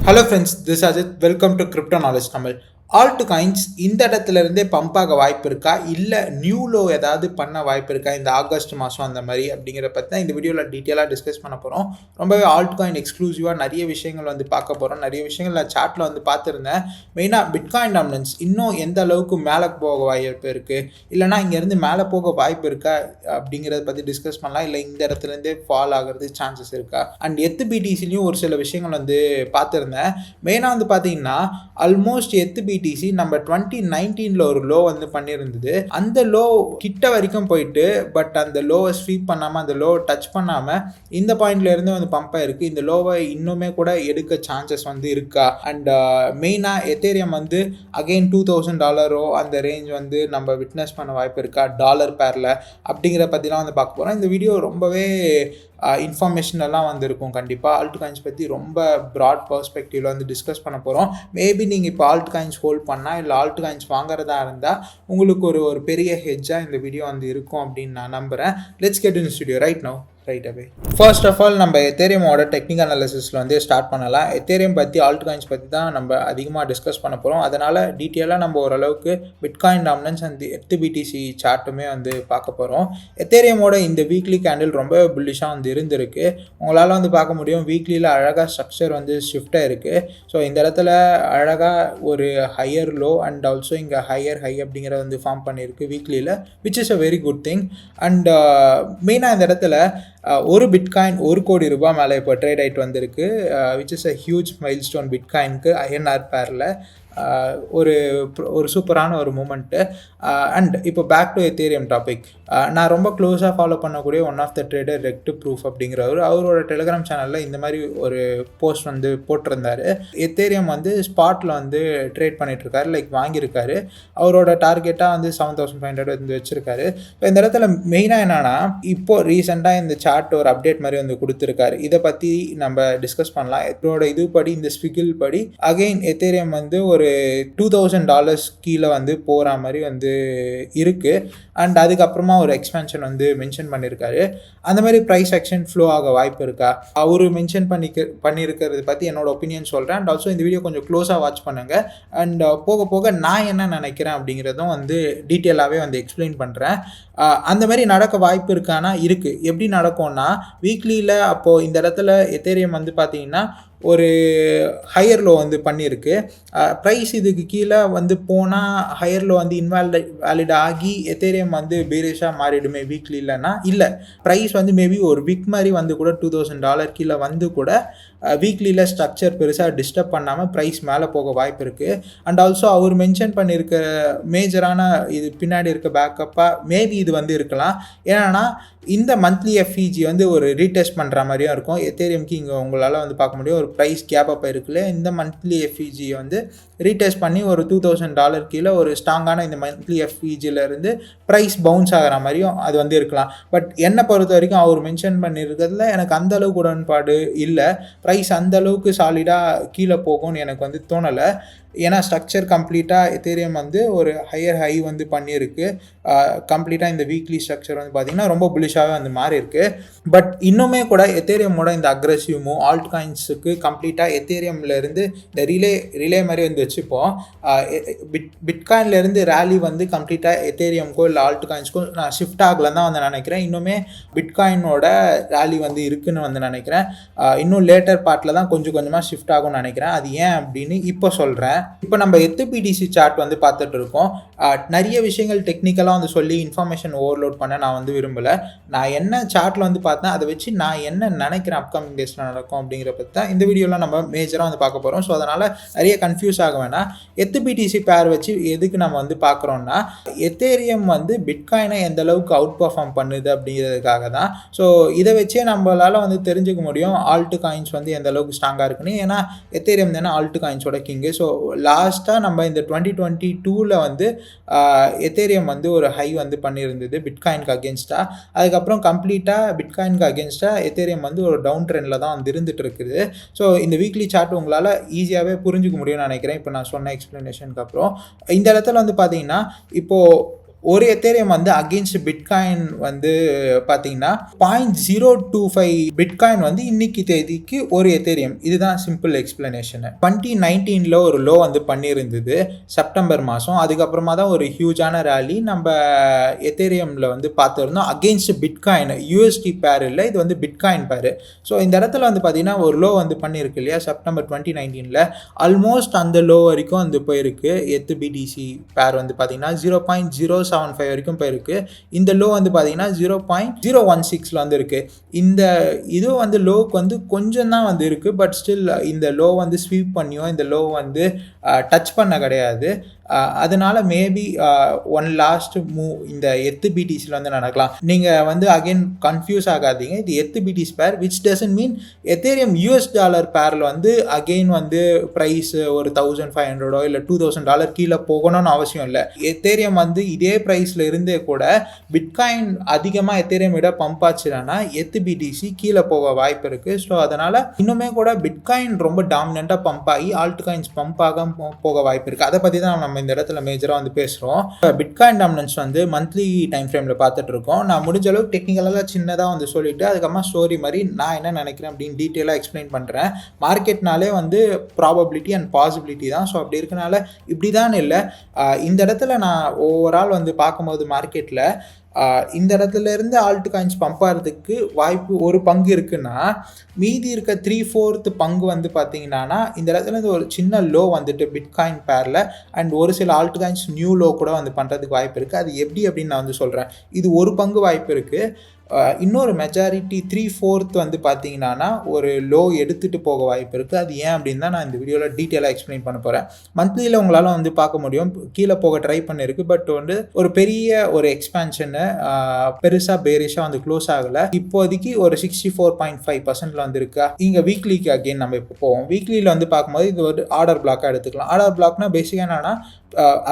Hello friends, this is Ajit. Welcome to Crypto Knowledge Tamil. Alt coins இந்த இடத்துல இருந்தே pump ஆக வாய்ப்பு இருக்கா, இல்லை நியூ லோ ஏதாவது பண்ண வாய்ப்பு இருக்கா இந்த ஆகஸ்ட் மாதம் அந்த மாதிரி அப்படிங்கிற பற்றி தான் இந்த வீடியோவில் டீட்டெயிலாக டிஸ்கஸ் பண்ண போகிறோம். ரொம்பவே ஆல்ட் காயின் எக்ஸ்க்ளூசிவாக நிறைய விஷயங்கள் வந்து பார்க்க போகிறோம். நிறைய விஷயங்கள் நான் சாட்டில் வந்து பார்த்துருந்தேன். மெயினாக பிட்காயின் டாமினன்ஸ் இன்னும் எந்த அளவுக்கு மேலே போக வாய்ப்பு இருக்குது, இல்லைனா இங்கேருந்து மேலே போக வாய்ப்பு இருக்கா அப்படிங்கிறத பற்றி டிஸ்கஸ் பண்ணலாம். இல்லை இந்த இடத்துலேருந்தே ஃபால் ஆகிறது சான்சஸ் இருக்கா. அண்ட் பிடிசிலையும் ஒரு சில விஷயங்கள் வந்து பார்த்துருந்தேன். மெயினாக வந்து பார்த்தீங்கன்னா ஆல்மோஸ்ட் பிடிசி நம்ம 2019 ஒரு லோ வந்து பண்ணியிருந்தது. அந்த லோ கிட்ட வரைக்கும் போயிட்டு பட் அந்த லோவை ஸ்வீப் பண்ணாமல், அந்த லோ டச் பண்ணாமல் இந்த பாயிண்ட்ல இருந்து வந்து பம்ப் ஆயிருக்கு. இந்த லோவை இன்னுமே கூட எடுக்க சான்சஸ் வந்து இருக்கா. அண்ட் மெயினாக எத்தேரியம் வந்து அகெயின் $2000 அந்த ரேஞ்ச் வந்து நம்ம விட்னஸ் பண்ண வாய்ப்பு இருக்கா டாலர் பேரில் அப்படிங்கிற பற்றிலாம் வந்து பார்க்க போகிறோம். இந்த வீடியோ ரொம்பவே இன்ஃபர்மேஷன் எல்லாம் வந்துருக்கும். கண்டிப்பாக ஆல்ட் காயின்ஸ் பற்றி ரொம்ப ப்ராட் பர்ஸ்பெக்டிவில் வந்து டிஸ்கஸ் பண்ண போகிறோம். மேபி நீங்கள் இப்போ ஆல்ட் காயின்ஸ் ஹோல்ட் பண்ணால் இல்லை ஆல்ட் காயின்ஸ் வாங்குறதா இருந்தால் உங்களுக்கு ஒரு பெரிய ஹெட்ஜாக இந்த வீடியோ வந்து இருக்கும் அப்படின்னு நான் நம்புகிறேன். Let's get in studio right now. Right away. First of all நம்ம எத்தேரியமோட டெக்னிக்கல் அனாலிசிஸில் வந்து ஸ்டார்ட் பண்ணலாம். எத்தேரியம் பற்றி ஆல்ட் காயின்ஸ் பற்றி தான் நம்ம அதிகமாக டிஸ்கஸ் பண்ண போகிறோம். அதனால் டீட்டெயிலாக நம்ம ஓரளவுக்கு பிட்காயின் டாமினன்ஸ் அந்த பிடிசி சார்ட்டுமே வந்து பார்க்க போகிறோம். எத்தேரியமோட இந்த வீக்லி கேண்டில் ரொம்ப புல்லிஷாக வந்து இருந்திருக்கு. உங்களால் வந்து பார்க்க முடியும். வீக்லியில் அழகாக ஸ்ட்ரக்சர் வந்து ஷிஃப்டாக இருக்குது. ஸோ இந்த இடத்துல அழகாக ஒரு ஹையர் லோ அண்ட் ஆல்சோ இங்கே ஹையர் ஹை அப்படிங்கிறத வந்து ஃபார்ம் பண்ணியிருக்கு வீக்லியில், which is a very good thing. And மெயினாக இந்த இடத்துல ஒரு பிட்காயின் $1 கோடி மேலே இப்போ ட்ரேட் ஆகிட்டு வந்திருக்கு, which is a huge milestone பிட்காயினுக்கு ஐஎன்ஆர் பேரில். ஒரு சூப்பரான ஒரு மூமெண்ட்டு. அண்ட் இப்போ பேக் டு எத்தேரியம் டாபிக். நான் ரொம்ப க்ளோஸாக ஃபாலோ பண்ணக்கூடிய one of the trader rekt proof அப்படிங்கிறவர் அவரோட டெலிகிராம் சேனலில் இந்த மாதிரி ஒரு போஸ்ட் வந்து போட்டிருந்தார். எத்தேரியம் வந்து ஸ்பாட்டில் வந்து ட்ரேட் பண்ணிகிட்ருக்காரு, லைக் வாங்கியிருக்காரு. அவரோட டார்கெட்டாக வந்து 7500 வந்து வச்சுருக்காரு. இப்போ இந்த இடத்துல மெயினாக என்னென்னா, இப்போது ரீசெண்டாக இந்த சார்ட் ஒரு அப்டேட் மாதிரி வந்து கொடுத்துருக்காரு. இதை பற்றி நம்ம டிஸ்கஸ் பண்ணலாம். இதோட இதுபடி இந்த ஸ்விகில் படி அகெயின் எத்தேரியம் வந்து ஒரு $2000 கீழே வந்து போகிற மாதிரி வந்து இருக்குது. அண்ட் அதுக்கப்புறமா ஒரு எக்ஸ்பென்ஷன் வந்து மென்ஷன் பண்ணியிருக்காரு. அந்த மாதிரி ப்ரைஸ் ஆக்ஷன் ஃப்ளோ ஆக வாய்ப்பு இருக்கா அவர் மென்ஷன் பண்ணியிருக்கிறது பற்றி என்னோட ஒப்பீனியன் சொல்கிறேன். அண்ட் ஆல்சோ இந்த வீடியோ கொஞ்சம் க்ளோஸாக வாட்ச் பண்ணுங்கள். அண்ட் போக போக நான் என்ன நினைக்கிறேன் அப்படிங்கிறதும் வந்து டீட்டெயிலாகவே வந்து எக்ஸ்பிளைன் பண்ணுறேன். அந்த மாதிரி நடக்க வாய்ப்பு இருக்கானா இருக்குது. எப்படி நடக்கும்னா, வீக்லியில் அப்போது இந்த இடத்துல எத்தேரியம் வந்து பார்த்தீங்கன்னா ஒரு ஹையர் லோ வந்து பண்ணியிருக்கு. ப்ரைஸ் இதுக்கு கீழே வந்து போனால் ஹையர் லோ வந்து வேலிட் ஆகி எத்தேரியம் வந்து பேரிஷாக மாறிடுமே வீக்லி. இல்லைன்னா இல்லை, ப்ரைஸ் வந்து மேபி ஒரு வீக் மாதிரி வந்து கூட $2000 கீழே வந்து கூட வீக்லியில் ஸ்ட்ரக்சர் பெருசாக டிஸ்டர்ப் பண்ணாமல் ப்ரைஸ் மேலே போக வாய்ப்பு இருக்குது. அண்ட் ஆல்சோ அவர் மென்ஷன் பண்ணியிருக்க மேஜரான இது பின்னாடி இருக்க பேக்கப்பாக மேபி இது வந்து இருக்கலாம். ஏன்னா இந்த மந்த்லி எஃப்இஜி வந்து ஒரு ரீடெஸ்ட் பண்ணுற மாதிரியும் இருக்கும். எத்தேரியம்க்கு இங்கே உங்களால் வந்து பார்க்க முடியும் ஒரு ப்ரைஸ் கேப் அப் இருக்குல்ல. இந்த மந்த்லி எஃப்இஜி வந்து ரீடெஸ்ட் பண்ணி ஒரு $2000 கீழே ஒரு ஸ்ட்ராங்கான இந்த மந்த்லி எஃப்இஜிலேருந்து ப்ரைஸ் பவுன்ஸ் ஆகிற மாதிரியும் அது வந்து இருக்கலாம். பட் என்னை பொறுத்த வரைக்கும் அவர் மென்ஷன் பண்ணியிருக்கிறதுல எனக்கு அந்தளவுக்கு உடன்பாடு இல்லை. ப்ரைஸ் அந்தளவுக்கு சாலிடாக கீழே போகும்னு எனக்கு வந்து தோணலை. ஏன்னா ஸ்ட்ரக்சர் கம்ப்ளீட்டாக எத்தேரியம் வந்து ஒரு ஹையர் ஹை வந்து பண்ணியிருக்கு. கம்ப்ளீட்டாக இந்த வீக்லி ஸ்ட்ரக்சர் வந்து பார்த்திங்கன்னா ரொம்ப புலிஷாகவே வந்து மாறி இருக்குது. பட் இன்னுமே கூட எத்தேரியமோட இந்த அக்ரெசிவ் மூவ் ஆல்ட் காயின்ஸுக்கு கம்ப்ளீட்டாக எத்தேரியம்லேருந்து இந்த ரிலே மாதிரி வந்து வச்சுப்போம். பிட்காயின்லேருந்து ரேலி வந்து கம்ப்ளீட்டாக எத்தேரியம்க்கோ இல்லை ஆல்ட் காயின்ஸ்க்கோ நான் ஷிஃப்ட் ஆகலன்னு தான் வந்து நினைக்கிறேன். இன்னுமே பிட்காயினோட ரேலி வந்து இருக்குதுன்னு வந்து நினைக்கிறேன். இன்னும் லேட்டர் பார்ட்டில் தான் கொஞ்சம் கொஞ்சமாக ஷிஃப்ட் ஆகும்னு நினைக்கிறேன். அது ஏன் அப்படின்னு இப்போ சொல்கிறேன். இப்போ நம்ம பிடிசி சார்ட் வந்து பார்த்துட்டு இருக்கோம். நிறைய விஷயங்கள் டெக்னிக்கலாக வந்து சொல்லி இன்ஃபர்மேஷன் ஓவர்லோட் பண்ண நான் வந்து விரும்பலை. நான் என்ன சார்ட்டில் வந்து பார்த்தேன் அதை வச்சு நான் என்ன நினைக்கிறேன் அப்கமிங் டேஸில் நடக்கும் அப்படிங்கிற பற்றி தான் இந்த வீடியோவில் நம்ம மேஜராக வந்து பார்க்க போகிறோம். ஸோ அதனால் நிறைய கன்ஃபியூஸ் ஆக வேணாம். பிடிசி பேர் வச்சு எதுக்கு நம்ம வந்து பார்க்குறோன்னா, எத்தேரியம் வந்து பிட்காயினை எந்த அளவுக்கு அவுட் பர்ஃபார்ம் பண்ணுது அப்படிங்கிறதுக்காக தான். ஸோ இதை வச்சே நம்மளால் வந்து தெரிஞ்சுக்க முடியும் ஆல்ட் காயின்ஸ் வந்து எந்த அளவுக்கு ஸ்ட்ராங்காக இருக்குன்னு. ஏன்னா எத்தேரியம் தானே ஆல்ட் காயின்ஸோட கிங்கு. ஸோ லாஸ்ட்டாக நம்ம இந்த 2022 வந்து எத்தேரியம் வந்து ஒரு ஹை வந்து பண்ணியிருந்தது பிட்காயினுக்கு அகேன்ஸ்டாக. அதுக்கப்புறம் கம்ப்ளீட்டாக பிட்காயினுக்கு அகேன்ஸ்டாக எத்தேரியம் வந்து ஒரு டவுன் ட்ரெண்டில் தான் வந்து இருந்துகிட்டு இருக்குது. ஸோ இந்த வீக்லி சார்ட் உங்களால் ஈஸியாகவே புரிஞ்சுக்க முடியும்னு நினைக்கிறேன் இப்போ நான் சொன்ன எக்ஸ்ப்ளனேஷனுக்கு அப்புறம். இந்த இடத்துல வந்து பார்த்தீங்கன்னா இப்போது ஒரு எத்தேரியம் வந்து அகெயின்ஸ்ட் பிட்காயின் வந்து பார்த்தீங்கன்னா 0.025 பிட்காயின் வந்து இன்னைக்கு தேதிக்கு ஒரு எத்தேரியம். இதுதான் சிம்பிள் எக்ஸ்பிளனேஷன். 2019ல ஒரு லோ வந்து பண்ணியிருந்தது செப்டம்பர் மாதம். அதுக்கப்புறமா தான் ஒரு ஹியூஜான ரேலி நம்ம எத்தேரியமில் வந்து பார்த்துருந்தோம் அகெயின்ஸ்ட் பிட்காயின். யூஎஸ்டி பேர் இல்லை, இது வந்து பிட்காயின் பேர். ஸோ இந்த இடத்துல வந்து பார்த்தீங்கன்னா ஒரு லோ வந்து பண்ணியிருக்கு இல்லையா செப்டம்பர் 2019ல. ஆல்மோஸ்ட் அந்த லோ வரைக்கும் வந்து போயிருக்கு. எத்து பிடிசி பேர் வந்து பார்த்தீங்கன்னா 0.075 வரைக்கும் போயிருக்கு. இந்த லோ வந்து பார்த்தீங்கன்னா 0.016ல வந்து இருக்கு. இந்த இது வந்து லோவுக்கு வந்து கொஞ்சம் தான் வந்து இருக்கு. பட் ஸ்டில் இந்த லோ வந்து ஸ்வீப் பண்ணியும் இந்த லோ வந்து டச் பண்ண கிடையாது. அதனால மேபி ஒன் லாஸ்ட் மூவ் இந்த எத்து பிடிசியில் வந்து நடக்கலாம். நீங்கள் வந்து அகைன் கன்ஃபியூஸ் ஆகாதீங்க. இது எத்து பிடிசி பேர் which doesn't mean Ethereum US dollar பேரில் வந்து அகெயின் வந்து ப்ரைஸ் ஒரு $1,500 இல்லை $2,000 கீழே போகணும்னு அவசியம் இல்லை. எத்தேரியம் வந்து இதே ப்ரைஸில் இருந்தே கூட பிட்காயின் அதிகமாக எத்தேரியம் விட பம்ப் ஆச்சுன்னா எத்து பிடிசி கீழே போக வாய்ப்பு இருக்குது. ஸோ அதனால் இன்னுமே கூட பிட்காயின் ரொம்ப டாமினண்ட்டாக பம்ப் ஆகி ஆல்ட் காயின்ஸ் பம்ப் ஆக போக வாய்ப்பு இருக்குது. அதை பற்றி தான் நம்ம இந்த இடத்துல மேஜராக வந்து பேசுகிறோம். பிட்காயின் டாமினன்ஸ் வந்து மந்த்லி டைம் ஃப்ரேமில் பார்த்துட்டு இருக்கோம். நான் முடிஞ்ச அளவுக்கு டெக்னிக்கலாக சின்னதாக வந்து சொல்லிவிட்டு அதுக்கப்புறமா ஸ்டோரி மாதிரி நான் என்ன நினைக்கிறேன் அப்படின்னு டீட்டெயிலாக எக்ஸ்பிளைன் பண்ணுறேன். மார்க்கெட்னாலே வந்து ப்ராபபிலிட்டி அண்ட் பாசிபிலிட்டி தான். ஸோ அப்படி இருக்கனால இப்படி தான் இல்லை. இந்த இடத்துல நான் ஓவரால் வந்து பார்க்கும்போது மார்க்கெட்டில் இந்த இடத்துல இருந்து ஆல்ட் காயின்ஸ் பம்ப் ஆகிறதுக்கு வாய்ப்பு ஒரு பங்கு இருக்குன்னா, மீதி இருக்க 3/4 பங்கு வந்து பார்த்தீங்கன்னா இந்த இடத்துல இருந்து ஒரு சின்ன லோ வந்துட்டு பிட்காயின் பேரில் அண்ட் ஒரு சில ஆல்ட் காயின்ஸ் நியூ லோ கூட வந்து பண்ணுறதுக்கு வாய்ப்பு இருக்குது. அது எப்படி அப்படின்னு நான் வந்து சொல்கிறேன். இது ஒரு பங்கு வாய்ப்பு இருக்குது. இன்னொரு மெஜாரிட்டி 3/4 வந்து பார்த்தீங்கன்னா ஒரு லோ எடுத்துகிட்டு போக வாய்ப்பு இருக்குது. அது ஏன் அப்படின்னு தான் நான் இந்த வீடியோவில் டீட்டெயிலாக எக்ஸ்பிளைன் பண்ண போகிறேன். மந்த்லியில் உங்களால் வந்து பார்க்க முடியும், கீழே போக ட்ரை பண்ணியிருக்கு. பட் வந்து ஒரு பெரிய ஒரு எக்ஸ்பேன்ஷனு பெருசாக பேரிஷாக வந்து க்ளோஸ் ஆகலை. இப்போதைக்கு ஒரு 64.5% வந்து இருக்கா. இங்கே வீக்லிக்கு அகெயின் நம்ம இப்போ போவோம். வீக்லியில் வந்து பார்க்கும்போது இது ஒரு ஆர்டர் பிளாக்காக எடுத்துக்கலாம். ஆர்டர் பிளாக்னா பேசிக்காக என்னன்னா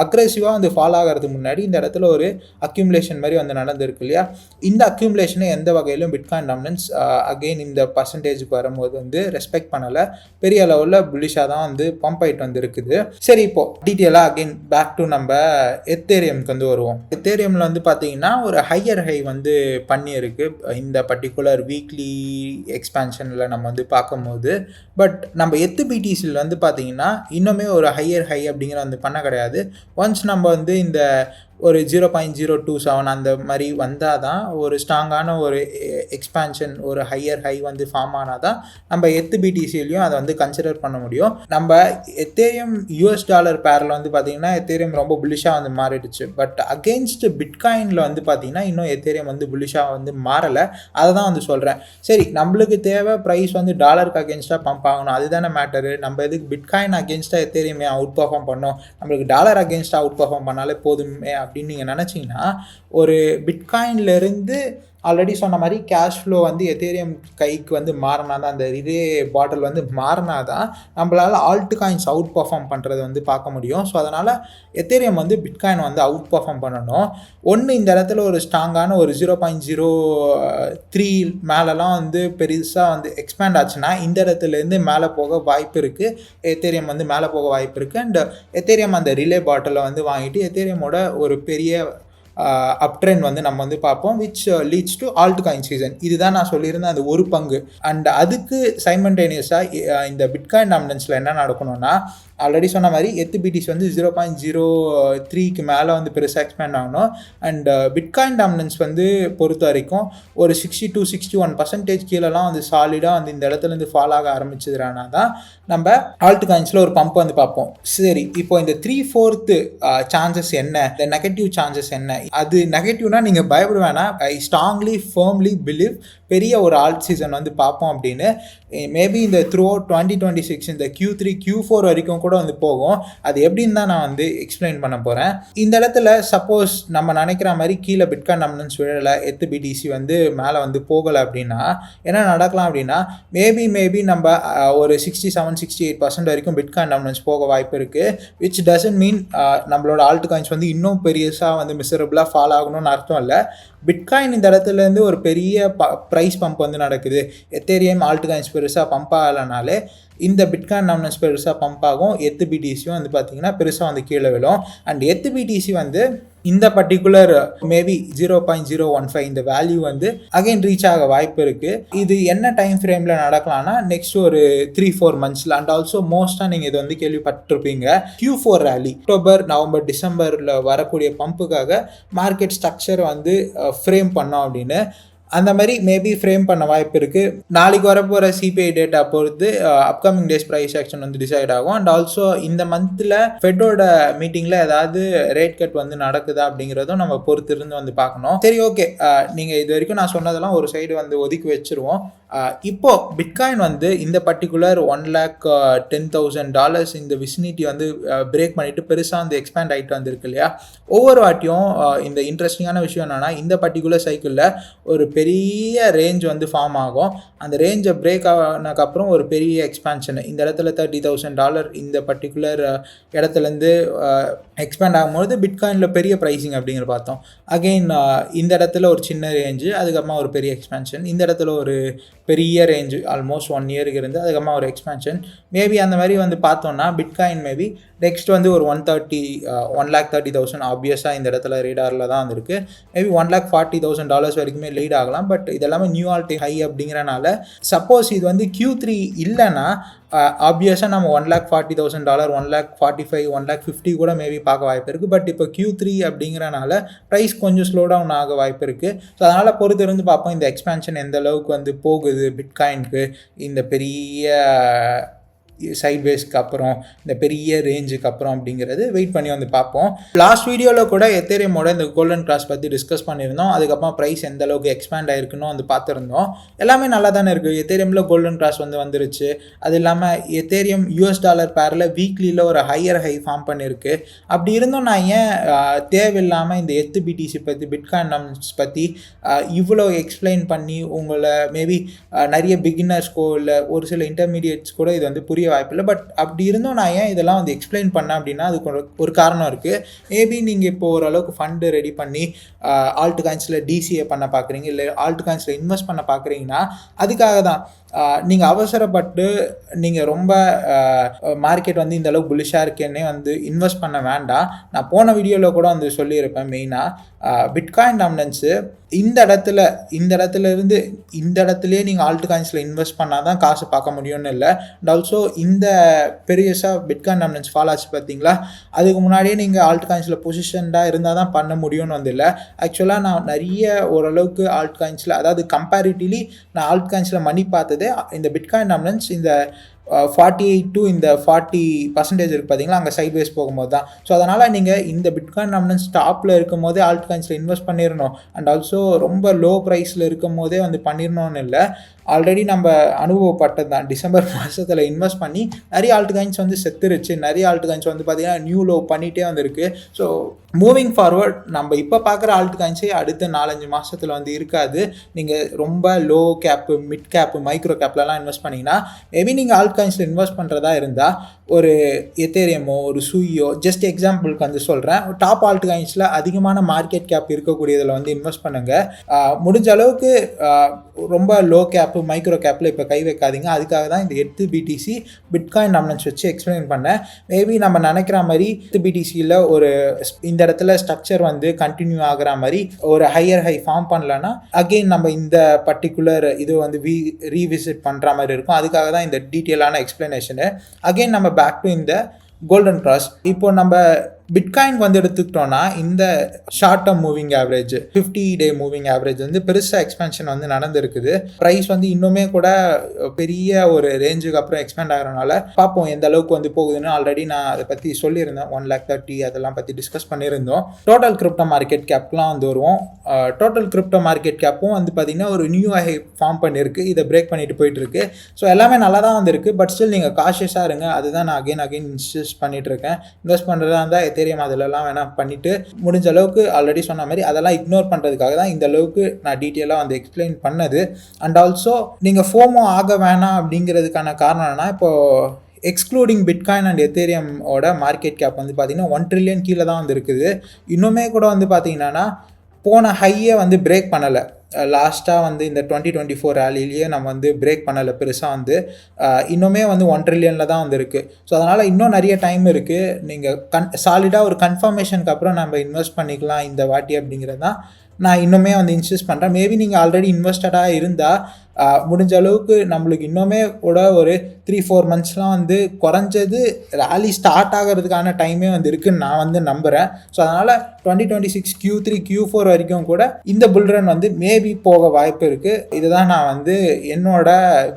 அக்ரெசிவாக வந்து ஃபாலோ ஆகிறதுக்கு முன்னாடி இந்த இடத்துல ஒரு அக்யூமுலேஷன் மாதிரி வந்து நடந்திருக்கு இல்லையா. இந்த அக்யூமுலேஷனை எந்த வகையிலும் பிட்காயின் டாமினன்ஸ் அகெயின் இந்த பர்சன்டேஜுக்கு வரும்போது வந்து ரெஸ்பெக்ட் பண்ணலை. பெரிய லெவலில் புல்லிஷாக தான் வந்து பம்ப் ஆகிட்டு வந்து இருக்குது. சரி, இப்போ டீட்டெயிலாக அகெயின் பேக் டு நம்ம எத்தேரியம்க்கு வந்து வருவோம். எத்தேரியமில் வந்து பார்த்தீங்கன்னா ஒரு ஹையர் ஹை வந்து பண்ணியிருக்கு இந்த பர்டிகுலர் வீக்லி எக்ஸ்பேன்ஷனில் நம்ம வந்து பார்க்கும்போது. பட் நம்ம எத்து பிடிசியில் வந்து பார்த்தீங்கன்னா இன்னுமே ஒரு ஹையர் ஹை அப்படிங்கிற வந்து பண்ண கிடையாது. ஒன்ஸ் நம்ம வந்து இந்த ஒரு 0.027 அந்த மாதிரி வந்தால் தான் ஒரு ஸ்ட்ராங்கான ஒரு எக்ஸ்பேன்ஷன், ஒரு ஹையர் ஹை வந்து ஃபார்ம் ஆனால் தான் நம்ம எத்து பிடிசிலையும் அதை வந்து கன்சிடர் பண்ண முடியும். நம்ம எத்தேரியம் யூஎஸ் டாலர் பேரில் வந்து பார்த்திங்கன்னா எத்தேரியம் ரொம்ப புல்லிஷாக வந்து மாறிடுச்சு. பட் அகெயின்ஸ்ட் பிட்காயினில் வந்து பார்த்திங்கன்னா இன்னும் எத்தேரியம் வந்து புல்லிஷாக வந்து மாறலை. அதை தான் வந்து சொல்கிறேன். சரி, நம்மளுக்கு தேவை ப்ரைஸ் வந்து டாலருக்கு அகெயின்ஸ்டாக பம்ப் ஆகணும், அதுதானே மேட்டரு. நம்ம எதுக்கு பிட்காயின் அகெயின்ஸ்டாக எத்தேரியமே அவுட் பர்ஃபார்ம் பண்ணோம், நம்மளுக்கு டாலர் அகெயின்ஸ்டாக அவுட் பர்ஃபார்ம் பண்ணாலே போதுமே அப்படின்னு நீங்கள் நினச்சிங்கன்னா, ஒரு பிட்காயின்லேருந்து ஆல்ரெடி சொன்ன மாதிரி கேஷ் ஃப்ளோ வந்து எத்தேரியம் கைக்கு வந்து மாறினா தான், அந்த இதே பாட்டில் வந்து மாறினா தான் நம்மளால் ஆல்ட் காயின்ஸ் அவுட் பர்ஃபார்ம் பண்ணுறது வந்து பார்க்க முடியும். ஸோ அதனால் எத்தேரியம் வந்து பிட்காயின் வந்து அவுட் பர்ஃபார்ம் பண்ணணும். ஒன்று இந்த இடத்துல ஒரு ஸ்ட்ராங்கான ஒரு 0.03 மேலெலாம் வந்து பெருசாக வந்து எக்ஸ்பேண்ட் ஆச்சுன்னா இந்த இடத்துலேருந்து மேலே போக வாய்ப்பு இருக்குது. எத்தேரியம் வந்து மேலே போக வாய்ப்பு இருக்குது. அண்ட் எத்தேரியம் அந்த ரிலே பாட்டிலை வந்து வாங்கிட்டு எத்தேரியமோட ஒரு பெரிய அப் ட்ரெண்ட் வந்து நம்ம வந்து பார்ப்போம், which leads to altcoin season. இதுதான் நான் சொல்லியிருந்தேன் அது ஒரு பங்கு. அண்ட் அதுக்கு சைமல்டேனியஸாக இந்த பிட்காயின் டாமினன்ஸில் என்ன நடக்கணும்னா, ஆல்ரெடி சொன்ன மாதிரி எத்து பிடிசி வந்து 0.03க்கு மேலே வந்து பெருசாக எக்ஸ்பேண்ட் ஆகணும். அண்ட் பிட்காயின் டாமினன்ஸ் வந்து பொறுத்த வரைக்கும் ஒரு 60-61% கீழெல்லாம் வந்து சாலிடாக வந்து இந்த இடத்துலேருந்து ஃபால் ஆக ஆரம்பிச்சதுனா தான் நம்ம ஆல்ட் காயின்ஸில் ஒரு பம்ப் வந்து பார்ப்போம். சரி, இப்போ இந்த 3/4 சான்சஸ் என்ன, இந்த நெகட்டிவ் சான்சஸ் என்ன? அது நெகட்டிவ்னா நீங்கள் பயப்பட வேணாம். ஐ ஸ்ட்ராங்லி ஃபர்ம்லி பிலீவ் பெரிய ஒரு ஆல்ட் சீசன் வந்து பார்ப்போம் அப்படின்னு. மேபி இந்த த்ரூ அவுட் 2026 இந்த Q3 Q4 வரைக்கும் கூட வந்து போகும். அது எப்படின்னு தான் நான் வந்து எக்ஸ்பிளைன் பண்ண போகிறேன். இந்த இடத்துல சப்போஸ் நம்ம நினைக்கிற மாதிரி கீழே பிட்காயின் டாமினன்ஸ் விழலை, எத்து பிடிசி வந்து மேலே வந்து போகலை அப்படின்னா என்ன நடக்கலாம் அப்படின்னா, மேபி நம்ம ஒரு 67-68% வரைக்கும் பிட்காயின் டாமினன்ஸ் போக வாய்ப்பு இருக்குது. விச் டசன்ட் மீன் நம்மளோட ஆல்ட் காயின்ஸ் வந்து இன்னும் பெருசாக வந்து மிசரபிளாக ஃபால் ஆகணும்னு அர்த்தம் இல்லை. பிட்காயின் இந்த இடத்துலேருந்து ஒரு பெரிய ப்ரைஸ் பம்ப் வந்து நடக்குது. எத்தேரியம் ஆல்ட் காயின்ஸ் பெருசாக பம்ப் ஆகலைனாலே இந்த பிட்காயின் நாமினல்ஸ் பெருசாக பம்ப் ஆகும். எத்து பிடிசியும் வந்து பார்த்தீங்கன்னா பெருசாக வந்து கீழே விழும். அண்ட் எத்து பிடிசி வந்து இந்த பர்டிகுலர் மேபி 0.015 இந்த வேல்யூ வந்து அகைன் ரீச் ஆக வாய்ப்பு இருக்குது. இது என்ன டைம் ஃப்ரேமில் நடக்கலாம்னா நெக்ஸ்ட் ஒரு 3-4 மந்த்ஸில். அண்ட் ஆல்சோ மோஸ்ட்டாக நீங்கள் இது வந்து கேள்விப்பட்டிருப்பீங்க, Q4 ரேலி அக்டோபர் நவம்பர் டிசம்பரில் வரக்கூடிய பம்புக்காக மார்க்கெட் ஸ்ட்ரக்சர் வந்து ஃப்ரேம் பண்ணோம் அப்படின்னு. அந்த மாதிரி மேபி ஃப்ரேம் பண்ண வாய்ப்பு இருக்குது. நாளைக்கு வரப்போகிற சிபிஐ டேட்டா பொறுத்து அப்கமிங் டேஸ் ப்ரைஸ் ஆக்ஷன் வந்து டிசைட் ஆகும். அண்ட் ஆல்சோ இந்த மந்தில் ஃபெட்டோட மீட்டிங்கில் ஏதாவது ரேட் கட் வந்து நடக்குதா அப்படிங்கிறதும் நம்ம பொறுத்து இருந்து வந்து பார்க்கணும். சரி, ஓகே, நீங்கள் இது வரைக்கும் நான் சொன்னதெல்லாம் ஒரு சைடு வந்து ஒதுக்கி வச்சுருவோம். இப்போ பிட்காயின் வந்து இந்த பர்டிகுலர் $1,10,000 இந்த விசினிட்டி வந்து பிரேக் பண்ணிட்டு பெருசாக வந்து எக்ஸ்பேண்ட் ஆகிட்டு வந்திருக்கு இல்லையா. ஒவ்வொரு வாட்டியும் இந்த இன்ட்ரெஸ்டிங்கான விஷயம் என்னென்னா இந்த பர்டிகுலர் சைக்கிளில் ஒரு பெரிய ரேஞ்ச் வந்து ஃபார்ம் ஆகும். அந்த ரேஞ்சை பிரேக் ஆனதுக்கப்புறம் ஒரு பெரிய எக்ஸ்பேன்ஷன் இந்த இடத்துல $30,000 இந்த பர்டிகுலர் இடத்துலேருந்து எக்ஸ்பேண்ட் ஆகும்போது பிட்காயினில் பெரிய ப்ரைஸிங் அப்படிங்கிற பார்த்தோம். அகெயின் இந்த இடத்துல ஒரு சின்ன ரேஞ்சு, அதுக்கப்புறமா ஒரு பெரிய எக்ஸ்பேன்ஷன், இந்த இடத்துல ஒரு பெரிய ரேஞ்சு ஆல்மோஸ்ட் 1 இயருக்கு இருந்து அதுக்கப்புறமா ஒரு எக்ஸ்பேன்ஷன். மேபி அந்த மாதிரி வந்து பார்த்தோன்னா பிட்காயின் மேபி நெக்ஸ்ட் வந்து ஒரு 130,000 ஆப்வியஸாக இந்த இடத்துல ரேடாரில் தான் வந்துருக்கு. மேபி $140,000 வரைக்குமே லீட் ஆகலாம். பட் இதெல்லாமே நியூ ஆல் டைம் ஹை அப்படிங்கிறனால சப்போஸ் இது வந்து Q3 இல்லைன்னா ஆப்வியஸாக நம்ம $140,000 145 150 கூட மேபி பார்க்க வாய்ப்பு இருக்குது. பட் இப்போ Q3 அப்படிங்கிறனால ப்ரைஸ் கொஞ்சம் ஸ்லோ டவுன் ஆக வாய்ப்பு இருக்குது. ஸோ அதனால் பொறுத்து இருந்து பார்ப்போம் இந்த எக்ஸ்பேன்ஷன் எந்த அளவுக்கு வந்து போகுது பிட்காயினுக்கு இந்த பெரிய சைட்வேஸ்க்கு அப்புறம் இந்த பெரிய ரேஞ்சுக்கு அப்புறம் அப்படிங்கிறது வெயிட் பண்ணி வந்து பார்ப்போம். லாஸ்ட் வீடியோவில் கூட எத்தேரியமோட இந்த கோல்டன் கிராஸ் பற்றி டிஸ்கஸ் பண்ணியிருந்தோம். அதுக்கப்புறம் ப்ரைஸ் எந்த அளவுக்கு எக்ஸ்பேண்ட் ஆகிருக்குன்னு வந்து பார்த்துருந்தோம். எல்லாமே நல்லா தானே இருக்குது. எத்தேரியமில் கோல்டன் கிராஸ் வந்து வந்துருச்சு. அது இல்லாமல் எத்தேரியம் $US பேரில் வீக்லியில் ஒரு ஹையர் ஹை ஃபார்ம் பண்ணியிருக்கு. அப்படி இருந்தும் நான் ஏன் தேவையில்லாமல் இந்த எத்து பிடிசி பற்றி பிட்காயின் நாமினல்ஸ் பற்றி இவ்வளோ எக்ஸ்பிளைன் பண்ணி உங்களை மேபி நிறைய பிகினர்ஸ்க்கோ இல்லை ஒரு சில இன்டர்மீடியேட்ஸ் கூட இது வந்து புரிய வாய்ப்பில்லை. பட் அப்படி இருந்தும் நான் ஏன் இதெல்லாம் வந்து எக்ஸ்பிளைன் பண்ணேன் அப்படின்னா அதுக்கு ஒரு காரணம் இருக்குது. மேபி நீங்கள் இப்போ ஓரளவுக்கு ஃபண்டு ரெடி பண்ணி ஆல்ட் காயின்ஸில் டிசிஏ பண்ண பார்க்குறீங்க, இல்லை ஆல்ட் காயின்ஸில் இன்வெஸ்ட் பண்ண பார்க்குறீங்கன்னா அதுக்காக தான். நீங்கள் அவசரப்பட்டு நீங்கள் ரொம்ப மார்க்கெட் வந்து இந்த அளவுக்கு புல்லிஷாக இருக்கேன்னே வந்து இன்வெஸ்ட் பண்ண வேண்டாம். நான் போன வீடியோவில் கூட வந்து சொல்லியிருப்பேன். மெயினாக பிட்காயின் டாமினன்ஸு இந்த இடத்துல இருந்து இந்த இடத்துலையே நீங்கள் ஆல்ட் காயின்ஸில் இன்வெஸ்ட் பண்ணால் தான் காசு பார்க்க முடியும்னு இல்லை. அண்ட் ஆல்சோ இந்த பெரியஸாக பிட்காயின் டாமினன்ஸ் ஃபால் ஆச்சு பார்த்தீங்களா, அதுக்கு முன்னாடியே நீங்கள் ஆல்ட் காயின்ஸில் பொசிஷன்டாக இருந்தால் தான் பண்ண முடியும்னு வந்து இல்லை. ஆக்சுவலாக நான் நிறைய ஓரளவுக்கு ஆல்ட் காயின்ஸில், அதாவது கம்பேரிட்டிவ்லி நான் ஆல்ட் காயின்ஸில் மணி பார்த்தது இந்த பிட்காயின் டாமினன்ஸ் இந்த 48 to இந்த 40% இருக்குது பார்த்தீங்களா, அங்கே சைட்வேஸ் போகும்போது தான். ஸோ அதனால் நீங்கள் இந்த பிட்காயின் டாமினன்ஸ் டாப்பில் இருக்கும் போதே ஆல்ட் காயின்ஸில் இன்வெஸ்ட் பண்ணிடணும். அண்ட் ஆல்சோ ரொம்ப லோ ப்ரைஸில் இருக்கும் போதே வந்து பண்ணிடணும்னு இல்லை. ஆல்ரெடி நம்ம அனுபவப்பட்டது தான். டிசம்பர் மாதத்தில் இன்வெஸ்ட் பண்ணி நிறைய ஆல்ட் காயின்ஸ் வந்து செத்துருச்சு. நிறைய ஆல்ட் காயின்ஸ் வந்து பார்த்திங்கன்னா நியூ லோ பண்ணிகிட்டே வந்துருக்கு. ஸோ மூவிங் ஃபார்வர்ட் நம்ம இப்போ பார்க்குற ஆல்ட் காயின்ஸே அடுத்த 4-5 மாதத்தில் வந்து இருக்காது. நீங்கள் ரொம்ப low cap, mid cap, micro கேப்லலாம் இன்வெஸ்ட் பண்ணிங்கன்னா மேபி நீங்கள் ஆல்ட் காயின்ஸில் இன்வெஸ்ட் பண்ணுறதா இருந்தால் ஒரு எத்தேரியமோ ஒரு சூயோ, ஜஸ்ட் எக்ஸாம்பிளுக்கு வந்து சொல்கிறேன், டாப் ஆல்ட் காயின்ஸில் அதிகமான மார்க்கெட் கேப் இருக்கக்கூடியதில் வந்து இன்வெஸ்ட் பண்ணுங்கள். முடிஞ்ச அளவுக்கு ரொம்ப லோ கேப்பு, மைக்ரோ கேப்பில் இப்போ கை வைக்காதீங்க. அதுக்காக தான் இந்த எத்து பிடிசி பிட்காயின் டாமினன்ஸ் வச்சு எக்ஸ்பிளைன் பண்ணேன். மேபி நம்ம நினைக்கிற மாதிரி எத்து பிடிசியில் ஒரு இந்த இடத்துல ஸ்ட்ரக்சர் வந்து கண்டினியூ ஆகிற மாதிரி ஒரு ஹையர் ஹை ஃபார்ம் பண்ணலன்னா அகெயின் நம்ம இந்த பர்டிகுலர் இது வந்து ரீவிசிட் பண்ணுற மாதிரி இருக்கும். அதுக்காக தான் இந்த டீட்டெயிலான எக்ஸ்பிளனேஷனு. அகெயின் நம்ம பேக் டு இந்த கோல்டன் கிராஸ். இப்போ நம்ம பிட்காயின் வந்து எடுத்துக்கிட்டோன்னா இந்த short term moving average 50-day moving average வந்து பெருசாக எக்ஸ்பென்ஷன் வந்து நடந்திருக்குது. ப்ரைஸ் வந்து இன்னுமே கூட பெரிய ஒரு ரேஞ்சுக்கு அப்புறம் எக்ஸ்பேண்ட் ஆகிறனால பார்ப்போம் எந்த அளவுக்கு வந்து போகுதுன்னு. ஆல்ரெடி நான் அதை பற்றி சொல்லியிருந்தேன். 1,30,000 அதெல்லாம் பற்றி டிஸ்கஸ் பண்ணியிருந்தோம். டோட்டல் கிரிப்டோ மார்க்கெட் கேப்லாம் வந்து வருவோம். டோட்டல் கிரிப்டோ மார்க்கெட் கேப்பும் வந்து பார்த்திங்கன்னா ஒரு நியூ ஹை ஃபார்ம் பண்ணியிருக்கு. இதை பிரேக் பண்ணிட்டு போயிட்டுருக்கு. ஸோ எல்லாமே நல்லா தான் வந்துருக்கு. பட் ஸ்டில் நீங்கள் காஷியஸாக இருங்க. அதுதான் நான் அகைன் இன்சிஸ்ட் பண்ணிட்டு இருக்கேன். இன்வெஸ்ட் பண்ணுறதா இருந்தால் தெரியும் அதிலெல்லாம் வேணால் பண்ணிவிட்டு முடிஞ்ச அளவுக்கு ஆல்ரெடி சொன்ன மாதிரி அதெல்லாம் இக்னோர் பண்ணுறதுக்காக தான் இந்த அளவுக்கு நான் டீட்டெயிலாக வந்து எக்ஸ்பிளைன் பண்ணது. அண்ட் ஆல்சோ நீங்கள் ஃபோமோ ஆக வேணாம் அப்படிங்கிறதுக்கான காரணம் என்னன்னா, இப்போது எக்ஸ்க்ளூடிங் பிட்காயின் அண்ட் எத்தேரியமோட மார்க்கெட் கேப் வந்து பார்த்திங்கன்னா 1 trillion கீழே தான் வந்து இருக்குது. இன்னுமே கூட வந்து பார்த்திங்கன்னா போன ஹையை வந்து பிரேக் பண்ணலை. லாஸ்ட்டாக வந்து இந்த 2024 ரேலிலேயே நம்ம வந்து பிரேக் பண்ணலை பெருசாக வந்து இன்னுமே வந்து 1 ட்ரில்லியனில் தான் வந்து இருக்குது. ஸோ அதனால் இன்னும் நிறைய டைம் இருக்குது. நீங்கள் சாலிடாக ஒரு கன்ஃபர்மேஷனுக்கு அப்புறம் நம்ம இன்வெஸ்ட் பண்ணிக்கலாம் இந்த வாட்டி அப்படிங்கிறது தான் நான் இன்னுமே வந்து இன்சிஸ்ட் பண்ணுறேன். மேபி நீங்கள் ஆல்ரெடி இன்வெஸ்டடாக இருந்தால் முடிஞ்ச அளவுக்கு நம்மளுக்கு இன்னுமே கூட ஒரு 3-4 மந்த்ஸ்லாம் வந்து குறைஞ்சது ரேலி ஸ்டார்ட் ஆகிறதுக்கான டைமே வந்து இருக்குதுன்னு நான் வந்து நம்புகிறேன். ஸோ அதனால் 2026 Q3 Q4 வரைக்கும் கூட இந்த புல்ரன் வந்து மேபி போக வாய்ப்பு இருக்குது. இதுதான் நான் வந்து என்னோட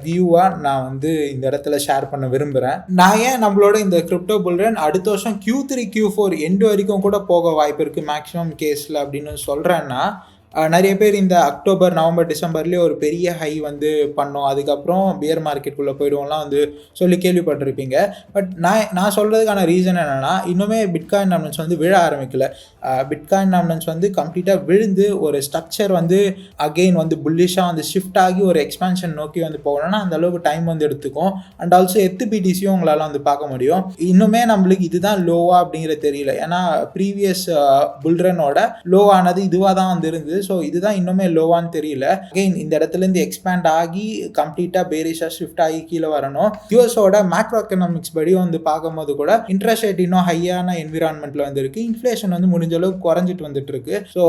வியூவாக நான் வந்து இந்த இடத்துல ஷேர் பண்ண விரும்புகிறேன். நான் ஏன் நம்மளோட இந்த கிரிப்டோ புல்ரன் அடுத்த வருஷம் Q3 Q4 எண்டு வரைக்கும் கூட போக வாய்ப்பு இருக்குது மேக்ஸிமம் கேஸில் அப்படின்னு சொல்கிறேன்னா, நிறைய பேர் இந்த அக்டோபர், நவம்பர், டிசம்பர்லேயே ஒரு பெரிய ஹை வந்து பண்ணோம், அதுக்கப்புறம் பியர் மார்க்கெட்டுக்குள்ளே போய்டுவோம்லாம் வந்து சொல்லி கேள்விப்பட்டிருப்பீங்க. பட் நான் சொல்கிறதுக்கான ரீசன் என்னென்னா, இன்னுமே பிட்காயின் டாமினன்ஸ் வந்து விழ ஆரம்பிக்கல. பிட்காயின் டாமினன்ஸ் வந்து கம்ப்ளீட்டாக விழுந்து ஒரு ஸ்ட்ரக்சர் வந்து அகெயின் வந்து புல்லிஷாக வந்து ஷிஃப்ட் ஆகி ஒரு எக்ஸ்பான்ஷன் நோக்கி வந்து போகணும்னா அந்த அளவுக்கு டைம் வந்து எடுத்துக்கும். அண்ட் ஆல்சோ பிடிசியும் உங்களால் வந்து பார்க்க முடியும். இன்னுமே நம்மளுக்கு இதுதான் லோவா அப்படிங்கிறது தெரியல. ஏன்னா ப்ரீவியஸ் புல்ரனோட லோ ஆனது இதுவாக தான் வந்து இருந்தது. ஸோ இதுதான் இன்னுமே லோவான்னு தெரியல. அகெயின் இந்த இடத்துலேருந்து எக்ஸ்பேண்ட் ஆகி கம்ப்ளீட்டாக பேரிஷாக ஷிஃப்ட் ஆகி கீழே வரணும். யூஎஸோட மேக்ரோ எக்கனாமிக்ஸ் படி வந்து பார்க்கும்போது கூட இன்ட்ரெஸ்ட் ரேட் இன்னும் ஹையான என்விரான்மெண்ட்டில் வந்து இருக்குது. இன்ஃப்ளேஷன் வந்து முடிஞ்ச அளவுக்கு குறைஞ்சிட்டு வந்துட்டு இருக்கு. ஸோ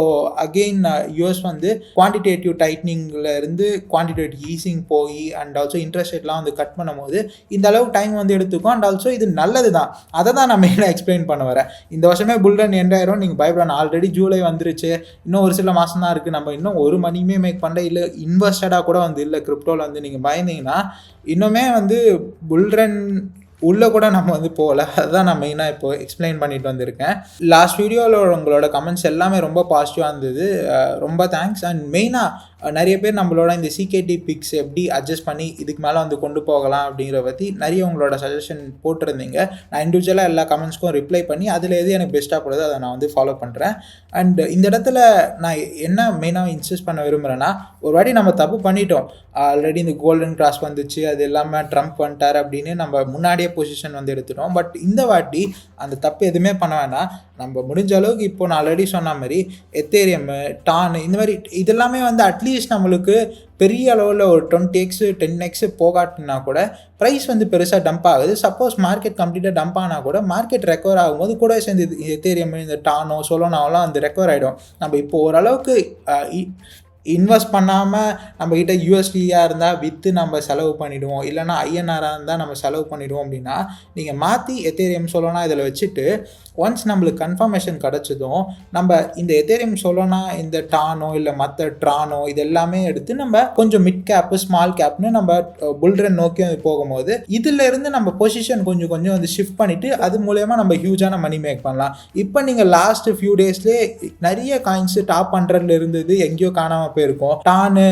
அகெயின் யூஎஸ் வந்து குவான்டிடேட்டிவ் டைட்னிங்ல இருந்து குவான்டிடேட்டிவ் ஈஸிங் போய் அண்ட் ஆல்சோ இன்ட்ரெஸ்ட் ரேட்லாம் வந்து கட் பண்ணும்போது இந்த அளவுக்கு டைம் வந்து எடுத்துக்கும். அண்ட் ஆல்சோ இது நல்லது தான். அதை தான் நான் மெயினாக எக்ஸ்பிளைன் பண்ண வரேன். இந்த வருஷமே புல்ரன் எண்டாயிரம் நீங்கள் பயப்படணும். ஆல்ரெடி ஜூலை வந்துருச்சு, இன்னும் ஒரு சில மாதம் தான் இருக்குது. நம்ம இன்னும் ஒரு மணியுமே மேக் பண்ணல, இல்லை இன்வெஸ்டடாக கூட வந்து இல்லை கிரிப்டோவில் வந்து நீங்கள் பயந்தீங்கன்னா இன்னுமே வந்து புல்ரன் உள்ளே கூட நம்ம வந்து போகல. அதுதான் நான் மெயினாக இப்போ எக்ஸ்பிளைன் பண்ணிட்டு வந்திருக்கேன். லாஸ்ட் வீடியோவில் உங்களோட கமெண்ட்ஸ் எல்லாமே ரொம்ப பாசிட்டிவாக இருந்தது. ரொம்ப தேங்க்ஸ். அண்ட் மெயினாக நிறைய பேர் நம்மளோட இந்த சிகேடி பிக்ஸ் எப்படி அட்ஜஸ்ட் பண்ணி இதுக்கு மேலே வந்து கொண்டு போகலாம் அப்படிங்கிற பற்றி நிறைய உங்களோட சஜஷன் போட்டிருந்தீங்க. நான் இண்டிவிஜுவலாக எல்லா கமெண்ட்ஸ்க்கும் ரிப்ளை பண்ணி அதில் எது எனக்கு பெஸ்ட்டாக போடுது அதை நான் வந்து ஃபாலோ பண்ணுறேன். அண்ட் இந்த இடத்துல நான் என்ன மெயினாக இன்சிஸ்ட் பண்ண விரும்புகிறேன்னா, ஒரு வாட்டி நம்ம தப்பு பண்ணிட்டோம். ஆல்ரெடி இந்த கோல்டன் கிராஸ் வந்துச்சு, அது எல்லாமே ட்ரம்ப் வந்துட்டார் அப்படின்னு நம்ம முன்னாடியே பொசிஷன் வந்து எடுத்துட்டோம். பட் இந்த வாட்டி அந்த தப்பு எதுவுமே பண்ண வேணாம். நம்ம முடிஞ்ச அளவுக்கு இப்போ நான் ஆல்ரெடி சொன்ன மாதிரி எத்தேரியம், டான், இந்த மாதிரி இதெல்லாமே வந்து அட்லீஸ்ட் நம்மளுக்கு பெரிய அளவில் ஒரு 20x 10x போகாட்டினா கூட ப்ரைஸ் வந்து பெருசாக டம்ப் ஆகுது. சப்போஸ் மார்க்கெட் கம்ப்ளீட்டாக டம்ப் ஆனால் கூட மார்க்கெட் ரெக்கவர் ஆகும்போது கூட சேர்ந்து எத்தேரியம், இந்த டானோ, சொலோனாவெல்லாம் வந்து ரெக்கவர் ஆகிடும். நம்ம இப்போ ஓரளவுக்கு இன்வெஸ்ட் பண்ணாமல் நம்மக்கிட்ட யூஎஸ்டியாக இருந்தால் விற்று நம்ம செலவு பண்ணிவிடுவோம், இல்லைனா ஐஎன்ஆராக இருந்தால் நம்ம செலவு பண்ணிவிடுவோம் அப்படின்னா நீங்கள் மாற்றி எத்தேரியம் சொலோனா இதில் வச்சுட்டு ஒன்ஸ் நம்மளுக்கு கன்ஃபர்மேஷன் கிடச்சதும் நம்ம இந்த எத்தேரியம் சொலோனா, இந்த டானோ இல்லை மற்ற ட்ரானோ இது எல்லாமே எடுத்து நம்ம கொஞ்சம் மிட் கேப்பு, ஸ்மால் கேப்னு நம்ம புல்ரன் நோக்கி வந்து போகும்போது இதிலேருந்து நம்ம பொசிஷன் கொஞ்சம் கொஞ்சம் வந்து ஷிஃப்ட் பண்ணிவிட்டு அது மூலயமா நம்ம ஹியூஜான மணி மேக் பண்ணலாம். இப்போ நீங்கள் லாஸ்ட் ஃபியூ டேஸ்லேயே நிறைய காயின்ஸு டாப் 100ல் இருந்தது எங்கேயோ காணாமல் போயிருக்கும். டானு,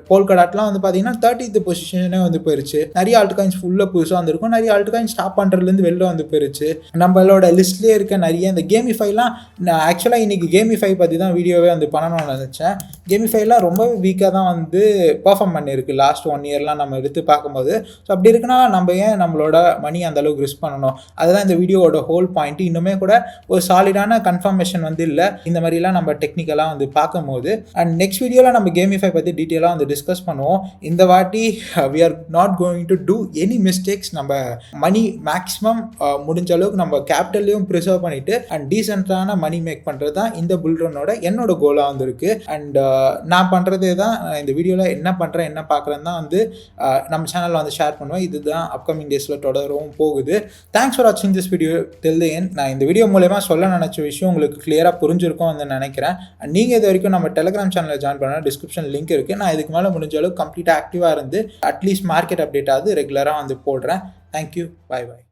போல்கடாட்லாம் வந்து பார்த்தீங்கன்னா 30th பொசிஷனே வந்து போயிருச்சு. நிறைய ஆல்ட் காயின்ஸ் ஃபுல்லாக புதுசாக வந்துருக்கும். நிறைய ஆல்ட் காயின்ஸ் டாப் 100லேருந்து வெளில வந்து போயிருச்சு. நம்மளோட லிஸ்ட்லேயே இருக்க நிறைய இந்த கேமிஃபைலாம், நான் ஆக்சுவலாக இன்றைக்கி கேமிஃபை பற்றி தான் வீடியோவே வந்து பண்ணணும்னு நினச்சேன். கேமிஃபைலாம் ரொம்ப வீக்காக தான் வந்து பர்ஃபார்ம் பண்ணியிருக்கு லாஸ்ட் 1 இயர்லாம் நம்ம எடுத்து பார்க்கும்போது. ஸோ அப்படி இருக்குன்னா நம்ம ஏன் நம்மளோட மணி அந்த அளவுக்கு ரிஸ்க் பண்ணணும்? அதுதான் இந்த வீடியோவோட ஹோல் பாயிண்ட். இன்னுமே கூட ஒரு சாலிடான கன்ஃபர்மேஷன் வந்து இல்லை இந்த மாதிரிலாம் நம்ம டெக்னிக்கலாக வந்து பார்க்கும்போது. அண்ட் நெக்ஸ்ட் வீடியோவில் நம்ம கேமிஃபை பற்றி டீட்டெயிலாக வந்து டிஸ்கஸ் பண்ணுவோம். இந்த வாட்டி we are not going to do any mistakes. நம்ம மணி மேக்ஸிமம் முடிஞ்ச அளவுக்கு நம்ம கேபிட்டல்லையும் ப்ரிசர்வ் பண்ணிட்டு அண்ட் டீசென்டான மணி மேக் பண்ணுறது தான் இந்த புல்ரனோட என்னோட கோலாக வந்துருக்கு. அண்ட் நான் பண்ணுறதே தான் இந்த வீடியோவில் என்ன பண்ணுறேன் என்ன பார்க்குறேன்னு தான் வந்து நம்ம சேனலில் வந்து ஷேர் பண்ணுவேன். இதுதான் அப்கமிங் டேஸில் தொடரவும் போகுது. தேங்க்ஸ் ஃபார் வாட்சிங் this video till the end. நான் இந்த வீடியோ மூலமா சொல்ல நினச்ச விஷயம் உங்களுக்கு கிளியராக புரிஞ்சிருக்கும் வந்து நினைக்கிறேன். அண்ட் நீங்கள் இது வரைக்கும் நம்ம டெலிகிராம் சேனலில் ஜாயின் பண்ண டிஸ்கிரிப்ஷன் லிங்க் இருக்குது. நான் இதுக்கு மேலே முடிஞ்ச அளவுக்கு கம்ப்ளீட்டாக ஆக்டிவாக இருந்து அட்லீஸ்ட் மார்க்கெட் அப்டேட் ஆகுது ரெகுலராக வந்து போடுறேன். Thank you, bye by.